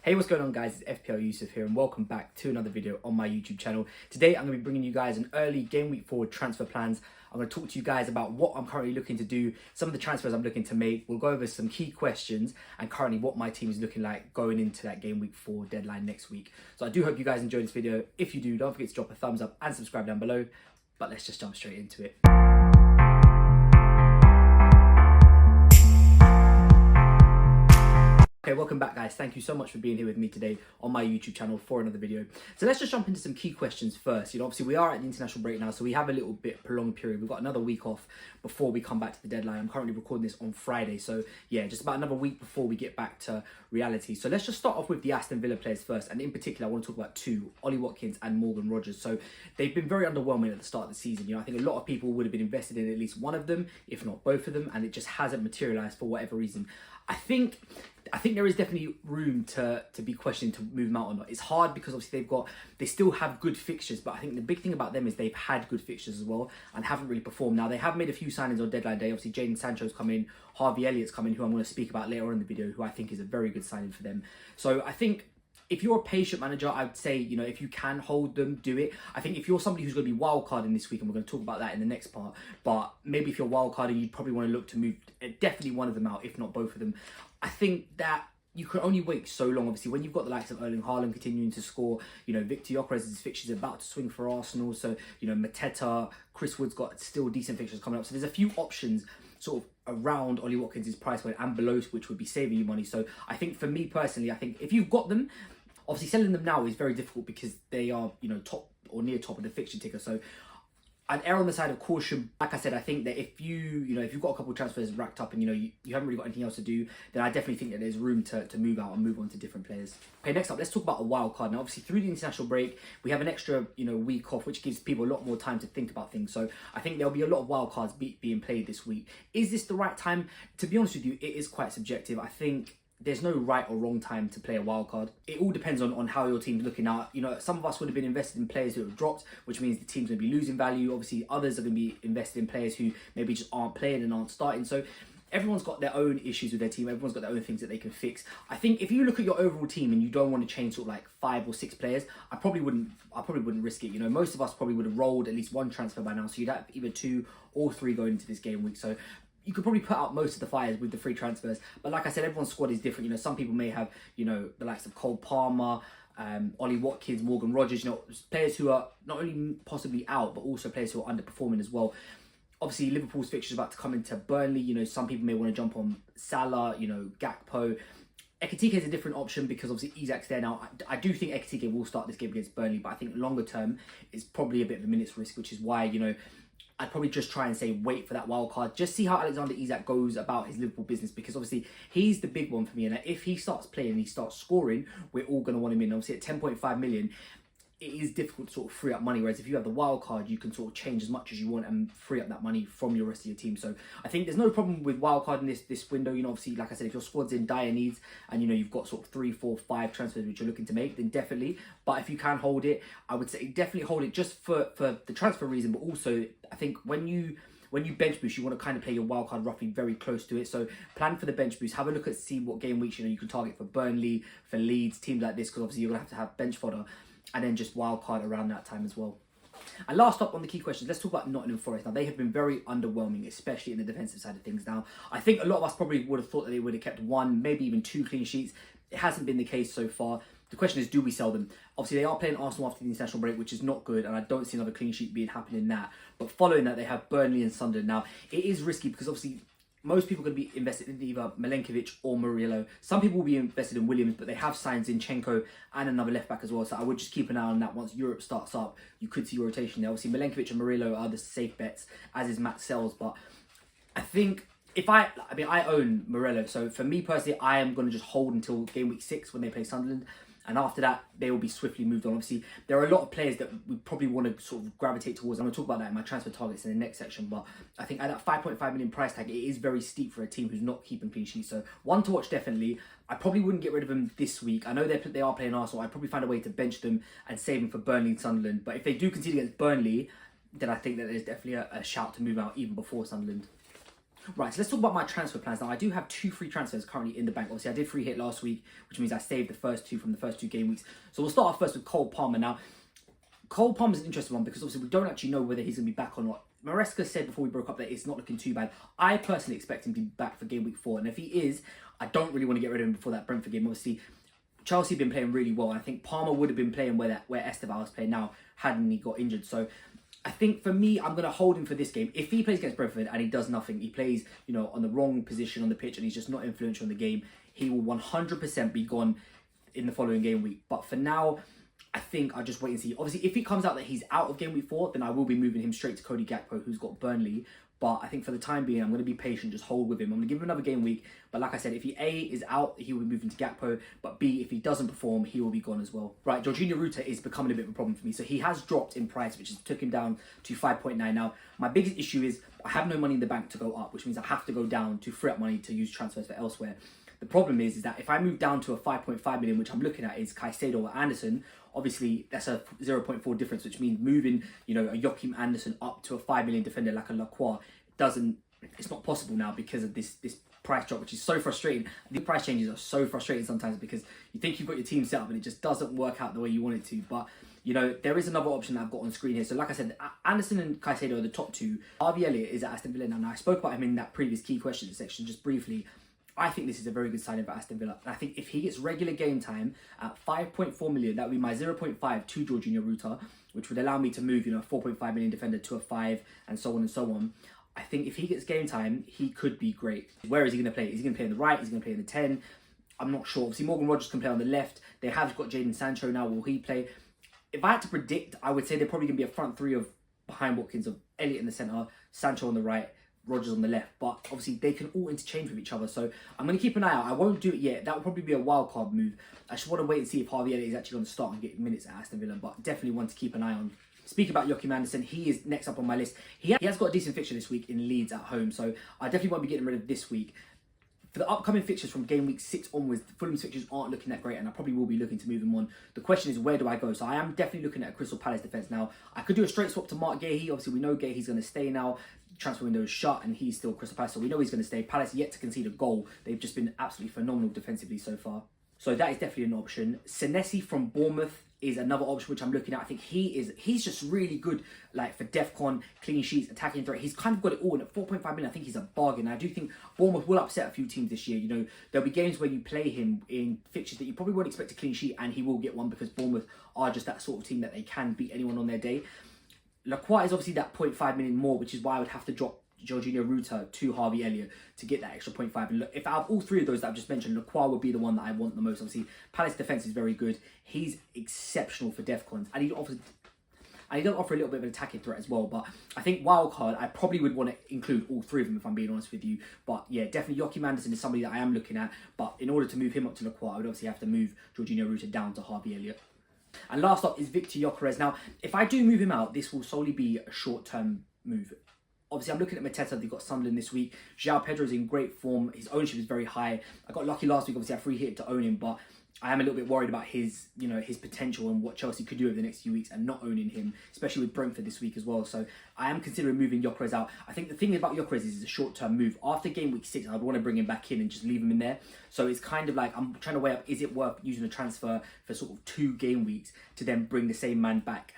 Hey, what's going on guys, it's FPL Yusuf here and welcome back to another video on my YouTube channel. Today I'm going to be bringing you guys an early game week forward transfer plans. I'm going to talk to you guys about what I'm currently looking to do, some of the transfers I'm looking to make. We'll go over some key questions and currently what my team is looking like going into that game week 4 deadline next week. So I do hope you guys enjoyed this video. If you do, don't forget to drop a thumbs up and subscribe down below. But let's just jump straight into it. Okay, welcome back guys. Thank you so much for being here with me today on my YouTube channel for another video. So let's just jump into some key questions first. Obviously we are at the international break now, so we have a little bit prolonged period. We've got another week off before we come back to the deadline. I'm currently recording this on Friday, so yeah, just about another week before we get back to reality. So let's just start off with the Aston Villa players first, and in particular I want to talk about two, Ollie Watkins and Morgan Rogers. So they've been very underwhelming at the start of the season. I think a lot of people would have been invested in at least one of them, if not both of them, and it just hasn't materialized for whatever reason. I think there is definitely room to be questioned to move them out or not. It's hard because obviously they still have good fixtures, but I think the big thing about them is they've had good fixtures as well and haven't really performed. Now they have made a few signings on deadline day. Obviously Jadon Sancho's come in, Harvey Elliott's come in, who I'm going to speak about later on in the video, who I think is a very good signing for them. So I think if you're a patient manager, I would say, if you can hold them, do it. I think if you're somebody who's going to be wildcarding this week, and we're going to talk about that in the next part, but maybe if you're wildcarding, you'd probably want to look to move definitely one of them out, if not both of them. I think that you can only wait so long. Obviously, when you've got the likes of Erling Haaland continuing to score, Victor Gyökeres' fixtures are about to swing for Arsenal. So, Mateta, Chris Wood's got still decent fixtures coming up. So there's a few options sort of around Ollie Watkins' price point and below, which would be saving you money. So I think for me personally, I think if you've got them, obviously selling them now is very difficult because they are, top or near top of the fixture ticker. So I'd err on the side of caution. Like I said, I think that if you've got a couple of transfers racked up and you haven't really got anything else to do, then I definitely think that there's room to move out and move on to different players. Okay, next up, let's talk about a wild card. Now, obviously through the international break, we have an extra week off, which gives people a lot more time to think about things. So I think there'll be a lot of wild cards being played this week. Is this the right time? To be honest with you, it is quite subjective. I think there's no right or wrong time to play a wild card. It all depends on how your team's looking out. Some of us would have been invested in players who have dropped, which means the team's going to be losing value. Obviously, others are going to be invested in players who maybe just aren't playing and aren't starting. So everyone's got their own issues with their team. Everyone's got their own things that they can fix. I think if you look at your overall team and you don't want to change sort of like 5 or 6 players, I probably wouldn't risk it. Most of us probably would have rolled at least one transfer by now. So you'd have either 2 or 3 going into this game week. So you could probably put out most of the fires with the free transfers. But like I said, everyone's squad is different. Some people may have, the likes of Cole Palmer, Ollie Watkins, Morgan Rogers, players who are not only possibly out, but also players who are underperforming as well. Obviously, Liverpool's fixture is about to come into Burnley. Some people may want to jump on Salah, Gakpo. Ekitike is a different option because obviously Isak's there now. I do think Ekitike will start this game against Burnley, but I think longer term it's probably a bit of a minutes risk, which is why, I'd probably just try and say wait for that wild card. Just see how Alexander Isak goes about his Liverpool business, because obviously he's the big one for me. And if he starts playing and he starts scoring, we're all going to want him in. Obviously at 10.5 million, it is difficult to sort of free up money. Whereas if you have the wild card, you can sort of change as much as you want and free up that money from your rest of your team. So I think there's no problem with wild card in this window. Obviously, like I said, if your squad's in dire needs and you've got sort of 3, 4, 5 transfers which you're looking to make, then definitely. But if you can hold it, I would say definitely hold it just for the transfer reason. But also, I think when you bench boost, you want to kind of play your wild card roughly very close to it. So plan for the bench boost. Have a look at see what game weeks you can target for Burnley, for Leeds, teams like this, because obviously you're going to have bench fodder, and then just wild card around that time as well. And last up on the key questions, let's talk about Nottingham Forest. Now, they have been very underwhelming, especially in the defensive side of things. Now, I think a lot of us probably would have thought that they would have kept 1, maybe even 2 clean sheets. It hasn't been the case so far. The question is, do we sell them? Obviously, they are playing Arsenal after the international break, which is not good, and I don't see another clean sheet happening in that. But following that, they have Burnley and Sunderland. Now, it is risky because obviously most people are going to be invested in either Milenkovic or Murillo. Some people will be invested in Williams, but they have signed Zinchenko and another left back as well. So I would just keep an eye on that. Once Europe starts up, you could see rotation there. Obviously, Milenkovic and Murillo are the safe bets, as is Matt Sells. But I think I own Murillo. So for me personally, I am going to just hold until game week 6 when they play Sunderland. And after that, they will be swiftly moved on. Obviously, there are a lot of players that we probably want to sort of gravitate towards. I'm going to talk about that in my transfer targets in the next section. But I think at that 5.5 million price tag, it is very steep for a team who's not keeping clean sheets. So one to watch definitely. I probably wouldn't get rid of them this week. I know they are playing Arsenal. I'd probably find a way to bench them and save them for Burnley and Sunderland. But if they do concede against Burnley, then I think that there's definitely a shout to move out even before Sunderland. Right, so let's talk about my transfer plans. Now, I do have 2 free transfers currently in the bank. Obviously, I did free hit last week, which means I saved the first 2 from the first 2 game weeks. So we'll start off first with Cole Palmer. Now, Cole Palmer's an interesting one because obviously we don't actually know whether he's going to be back or not. Maresca said before we broke up that it's not looking too bad. I personally expect him to be back for game week 4. And if he is, I don't really want to get rid of him before that Brentford game. Obviously, Chelsea have been playing really well. And I think Palmer would have been playing where Esteval is playing now, hadn't he got injured. So I think for me, I'm going to hold him for this game. If he plays against Brentford and he does nothing, he plays, on the wrong position on the pitch and he's just not influential in the game, he will 100% be gone in the following game week. But for now, I think I'll just wait and see. Obviously, if it comes out that he's out of game week 4, then I will be moving him straight to Cody Gakpo, who's got Burnley. But I think for the time being, I'm going to be patient, just hold with him. I'm going to give him another game week. But like I said, if he A, is out, he will be moving to Gakpo. But B, if he doesn't perform, he will be gone as well. Right, Jorginho Ruta is becoming a bit of a problem for me. So he has dropped in price, which has took him down to 5.9. Now, my biggest issue is I have no money in the bank to go up, which means I have to go down to free up money to use transfers for elsewhere. The problem is that if I move down to a 5.5 million, which I'm looking at is Caicedo or Anderson, obviously that's a 0.4 difference, which means moving, a Joachim Anderson up to a 5 million defender like a Lacroix it's not possible now because of this price drop, which is so frustrating. The price changes are so frustrating sometimes because you think you've got your team set up and it just doesn't work out the way you want it to. But there is another option that I've got on screen here. So like I said, Anderson and Caicedo are the top 2. Harvey Elliott is at Aston Villa now. I spoke about him in that previous key questions section just briefly. I think this is a very good signing for Aston Villa. And I think if he gets regular game time at 5.4 million, that would be my 0.5 to Jorginho Ruta, which would allow me to move, a 4.5 million defender to a 5 and so on and so on. I think if he gets game time, he could be great. Where is he going to play? Is he going to play on the right? Is he going to play in the 10? I'm not sure. Obviously, Morgan Rogers can play on the left. They have got Jadon Sancho now. Will he play? If I had to predict, I would say they're probably going to be a front 3 of behind Watkins, of Elliott in the centre, Sancho on the right, Rogers on the left. But obviously, they can all interchange with each other. So I'm going to keep an eye out. I won't do it yet. That would probably be a wild card move. I just want to wait and see if Harvey Elliott is actually going to start and get minutes at Aston Villa. But definitely one to keep an eye on. Speaking about Joachim Anderson, he is next up on my list. He has got a decent fixture this week in Leeds at home, so I definitely won't be getting rid of this week. For the upcoming fixtures from game week 6 onwards, Fulham's fixtures aren't looking that great, and I probably will be looking to move him on. The question is, where do I go? So I am definitely looking at a Crystal Palace defence now. I could do a straight swap to Mark Gahey. Obviously, we know Gahey's going to stay now. Transfer window is shut, and he's still Crystal Palace, so we know he's going to stay. Palace yet to concede a goal. They've just been absolutely phenomenal defensively so far. So that is definitely an option. Senesi from Bournemouth is another option which I'm looking at. I think he's just really good, like for DEFCON, clean sheets, attacking threat. He's kind of got it all, and at 4.5 million, I think he's a bargain. I do think Bournemouth will upset a few teams this year. There'll be games where you play him in fixtures that you probably won't expect a clean sheet, and he will get one because Bournemouth are just that sort of team that they can beat anyone on their day. Lacroix is obviously that 0.5 million more, which is why I would have to drop Jorginho Ruta to Harvey Elliott to get that extra 0.5. And look, if out of all 3 of those that I've just mentioned, Lacroix would be the one that I want the most. Obviously, Palace defence is very good. He's exceptional for DEFCONs, and he does offer a little bit of an attacking threat as well. But I think wildcard, I probably would want to include all 3 of them if I'm being honest with you. But yeah, definitely Joachim Anderson is somebody that I am looking at. But in order to move him up to Lacroix, I would obviously have to move Jorginho Ruta down to Harvey Elliott. And last up is Victor Gyökeres. Now, if I do move him out, this will solely be a short-term move. Obviously, I'm looking at Mateta. They've got Sunderland this week. João Pedro is in great form. His ownership is very high. I got lucky last week. Obviously, I free hit to own him, but I am a little bit worried about his potential and what Chelsea could do over the next few weeks and not owning him, especially with Brentford this week as well. So I am considering moving Gyökeres out. I think the thing about Gyökeres is it's a short-term move. After game week 6, I'd want to bring him back in and just leave him in there. So it's kind of like I'm trying to weigh up, is it worth using a transfer for sort of 2 game weeks to then bring the same man back?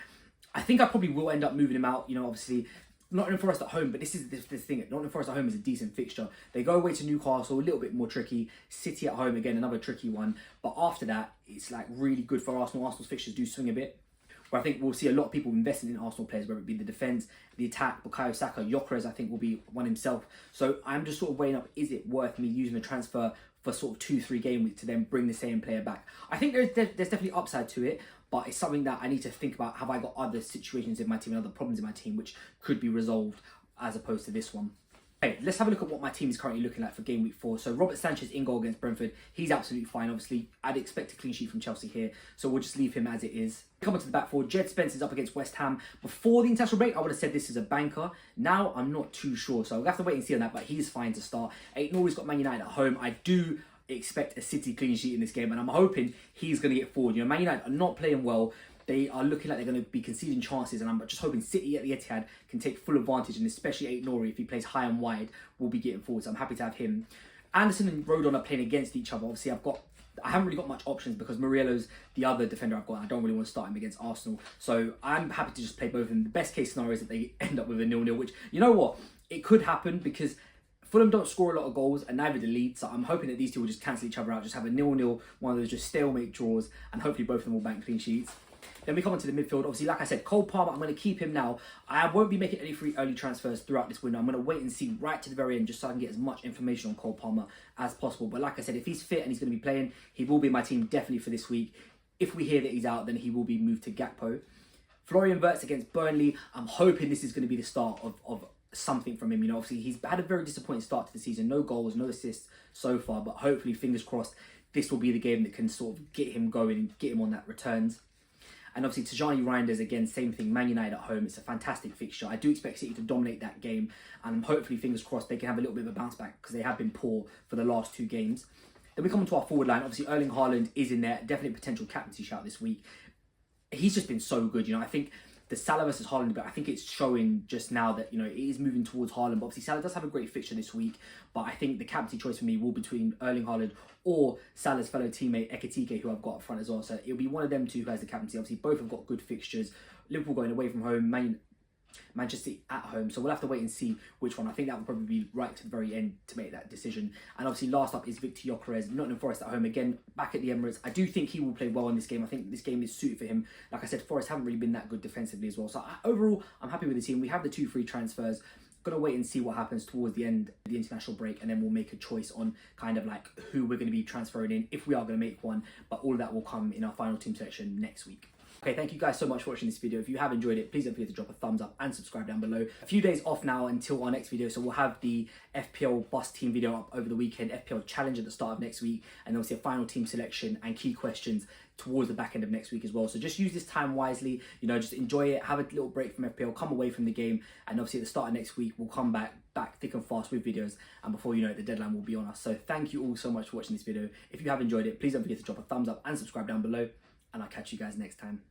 I think I probably will end up moving him out. Obviously, Nottingham Forest at home, but this is this thing. Nottingham Forest at home is a decent fixture. They go away to Newcastle, a little bit more tricky. City at home, again, another tricky one. But after that, it's like really good for Arsenal. Arsenal's fixtures do swing a bit. Where I think we'll see a lot of people investing in Arsenal players, whether it be the defence, the attack. Bukayo Saka, Gyökeres, I think will be one himself. So I'm just sort of weighing up, is it worth me using a transfer for sort of 2-3 game weeks to then bring the same player back? I think there's definitely upside to it. But it's something that I need to think about. Have I got other situations in my team and other problems in my team which could be resolved as opposed to this one? Okay, let's have a look at what my team is currently looking like for game week 4. So Robert Sanchez in goal against Brentford. He's absolutely fine. Obviously, I'd expect a clean sheet from Chelsea here. So we'll just leave him as it is. Coming to the back four, Jed Spencer's up against West Ham. Before the international break, I would have said this is a banker. Now, I'm not too sure. So I'll have to wait and see on that. But he's fine to start. Aït-Nouri's got Man United at home. I do expect a City clean sheet in this game. And I'm hoping he's going to get forward. Man United are not playing well. they are looking like they're going to be conceding chances, and I'm just hoping City at the Etihad can take full advantage, and especially Aït-Nouri, if he plays high and wide, will be getting forward. So I'm happy to have him. Anderson and Rodon are playing against each other. Obviously, I haven't really got much options because Muriello's the other defender I've got. And I don't really want to start him against Arsenal. So I'm happy to just play both of them. The best case scenario is that they end up with a 0-0, which, you know what? It could happen because Fulham don't score a lot of goals and neither do Leeds. So I'm hoping that these two will just cancel each other out, just have a 0-0, one of those just stalemate draws, and hopefully both of them will bank clean sheets. Then we come on to the midfield. Obviously, like I said, Cole Palmer, I'm going to keep him now. I won't be making any free early transfers throughout this window. I'm going to wait and see right to the very end just so I can get as much information on Cole Palmer as possible. But like I said, if he's fit and he's going to be playing, he will be in my team definitely for this week. If we hear that he's out, then he will be moved to Gakpo. Florian Wirtz against Burnley. I'm hoping this is going to be the start of something from him. You know, obviously, he's had a very disappointing start to the season. No goals, no assists so far. But hopefully, fingers crossed, this will be the game that can sort of get him going and get him on that returns. And obviously, Tijani Reinders, again, same thing, Man United at home. It's a fantastic fixture. I do expect City to dominate that game. And hopefully, fingers crossed, they can have a little bit of a bounce back because they have been poor for the last 2 games. Then we come on to our forward line. Obviously, Erling Haaland is in there. Definitely potential captaincy shout this week. He's just been so good. You know, I think the Salah versus Haaland, but I think it's showing just now that, you know, it is moving towards Haaland. But obviously, Salah does have a great fixture this week. But I think the captaincy choice for me will be between Erling Haaland or Salah's fellow teammate Ekitike, who I've got up front as well. So it'll be one of them two who has the captaincy. Obviously, both have got good fixtures. Liverpool going away from home, Manchester City at home. So we'll have to wait and see which one. I think that will probably be right to the very end to make that decision. And obviously, last up is Victor Gyökeres, Nottingham Forest at home. Again, back at the Emirates. I do think he will play well in this game. I think this game is suited for him. Like I said, Forest haven't really been that good defensively as well. So overall, I'm happy with the team. We have the 2 free transfers. Gonna wait and see what happens towards the end of the international break, and then we'll make a choice on kind of like who we're going to be transferring in if we are going to make one. But all of that will come in our final team selection next week. Okay, thank you guys so much for watching this video. If you have enjoyed it, please don't forget to drop a thumbs up and subscribe down below. A few days off now until our next video, so we'll have the FPL bus team video up over the weekend, FPL challenge at the start of next week, and obviously a final team selection and key questions towards the back end of next week as well. So just use this time wisely, you know, just enjoy it, have a little break from FPL, come away from the game, and obviously at the start of next week, we'll come back thick and fast with videos, and before you know it, the deadline will be on us. So thank you all so much for watching this video. If you have enjoyed it, please don't forget to drop a thumbs up and subscribe down below, and I'll catch you guys next time.